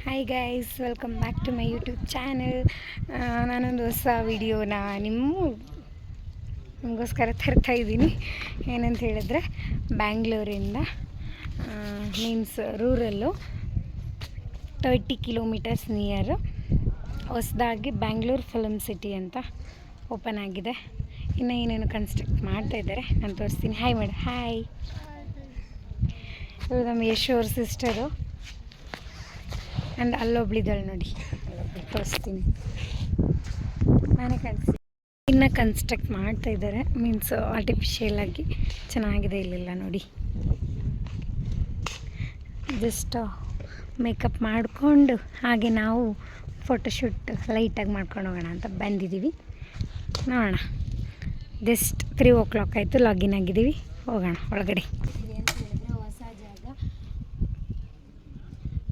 Hi guys, welcome back to my YouTube channel. ನಾನೊಂದು ಹೊಸ ವಿಡಿಯೋನ ನಿಮಗೋಸ್ಕರ ತರ್ತಾ ಇದ್ದೀನಿ. ಏನಂತ ಹೇಳಿದ್ರೆ, ಬ್ಯಾಂಗ್ಳೂರಿಂದ ಮೀನ್ಸ್ ರೂರಲ್ಲು 30 ಕಿಲೋಮೀಟರ್ಸ್ ನಿಯರ್ ಹೊಸದಾಗಿ ಬ್ಯಾಂಗ್ಳೂರು ಫಿಲಮ್ ಸಿಟಿ ಅಂತ ಓಪನ್ ಆಗಿದೆ. ಇನ್ನು ಏನೇನು ಕನ್ಸ್ಟ್ರಕ್ಟ್ ಮಾಡ್ತಾಯಿದ್ದಾರೆ ನಾನು ತೋರಿಸ್ತೀನಿ. Hi madam. ಹಾಯ್. ಇವರು ನಮ್ಮ ಯಶ್ ಅವ್ರ ಸಿಸ್ಟರು. ಆ್ಯಂಡ್ ಅಲ್ಲೊಬ್ಳಿದ್ದಾಳೆ ನೋಡಿ, ಅಲ್ಲೊಬ್ಳು ತೋರಿಸ್ತೀನಿ. ನಾನೇ ಇನ್ನು ಕನ್ಸ್ಟ್ರಕ್ಟ್ ಮಾಡ್ತಾಯಿದ್ದಾರೆ. ಮೀನ್ಸ್ ಆರ್ಟಿಫಿಷಿಯಲ್ ಆಗಿ ಚೆನ್ನಾಗಿದೆ ಇಲ್ಲೆಲ್ಲ ನೋಡಿ. ಜಸ್ಟ್ ಮೇಕಪ್ ಮಾಡಿಕೊಂಡು ಹಾಗೆ ನಾವು ಫೋಟೋಶೂಟ್ ಲೈಟಾಗಿ ಮಾಡ್ಕೊಂಡು ಹೋಗೋಣ ಅಂತ ಬಂದಿದ್ದೀವಿ. ನೋಡೋಣ. ಜಸ್ಟ್ 3 o'clock ಆಯಿತು, ಲಾಗಿನ್ ಆಗಿದ್ದೀವಿ. ಹೋಗೋಣ ಒಳಗಡೆ. ಹೊಸ ಜಾಗ.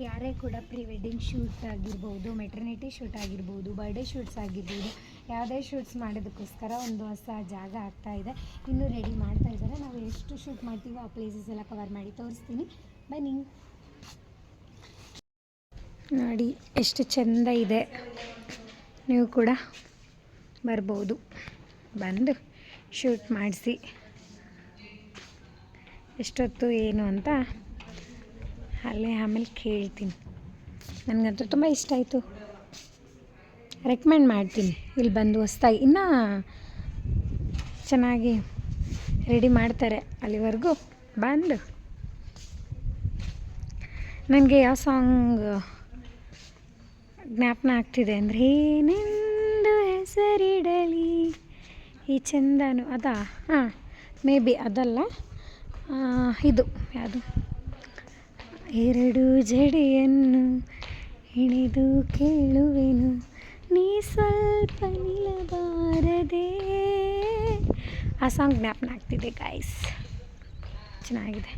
ಯಾರೇ ಕೂಡ ಪ್ರೀ ವೆಡ್ಡಿಂಗ್ ಶೂಟ್ ಆಗಿರ್ಬೋದು, ಮೆಟರ್ನಿಟಿ ಶೂಟ್ ಆಗಿರ್ಬೋದು, ಬರ್ಡೇ ಶೂಟ್ಸ್ ಆಗಿರ್ಬೋದು, ಯಾವುದೇ ಶೂಟ್ಸ್ ಮಾಡೋದಕ್ಕೋಸ್ಕರ ಒಂದು ಹೊಸ ಜಾಗ ಆಗ್ತಾಯಿದೆ. ಇನ್ನೂ ರೆಡಿ ಮಾಡ್ತಾ ಇದ್ದಾರೆ. ನಾವು ಎಷ್ಟು ಶೂಟ್ ಮಾಡ್ತೀವೋ ಆ ಪ್ಲೇಸಸ್ ಎಲ್ಲ ಕವರ್ ಮಾಡಿ ತೋರಿಸ್ತೀನಿ, ಬನ್ನಿ. ನೋಡಿ ಎಷ್ಟು ಚೆಂದ ಇದೆ. ನೀವು ಕೂಡ ಬರ್ಬೋದು, ಬಂದು ಶೂಟ್ ಮಾಡಿಸಿ. ಎಷ್ಟೊತ್ತು ಏನು ಅಂತ ಅಲ್ಲೇ ಆಮೇಲೆ ಕೇಳ್ತೀನಿ. ನನಗಂತೂ ತುಂಬ ಇಷ್ಟ ಆಯಿತು, ರೆಕಮೆಂಡ್ ಮಾಡ್ತೀನಿ. ಇಲ್ಲಿ ಬಂದು ಹೊಸ್ದಾಗಿ ಇನ್ನೂ ಚೆನ್ನಾಗಿ ರೆಡಿ ಮಾಡ್ತಾರೆ. ಅಲ್ಲಿವರೆಗೂ ಬಂದು. ನನಗೆ ಯಾವ ಸಾಂಗ್ ಜ್ಞಾಪನ ಆಗ್ತಿದೆ ಅಂದರೆ, ಏನೆಂದು ಹೆಸರಿಡಲಿ ಈ ಚಂದನು, ಅದಾ? ಹಾಂ, ಮೇ ಬಿ ಅದಲ್ಲ, ಇದು ಯಾವುದು? ಎರಡು ಜಡೆಯನ್ನು ಹಿಡಿದು ಕೇಳುವೆನು, ನೀ ಸ್ವಲ್ಪ ನಿಲ್ಲಬಾರದೆ. ಆ ಸಾಂಗ್ ಜ್ಞಾಪನ ಆಗ್ತಿದೆ ಗಾಯ್ಸ್, ಚೆನ್ನಾಗಿದೆ.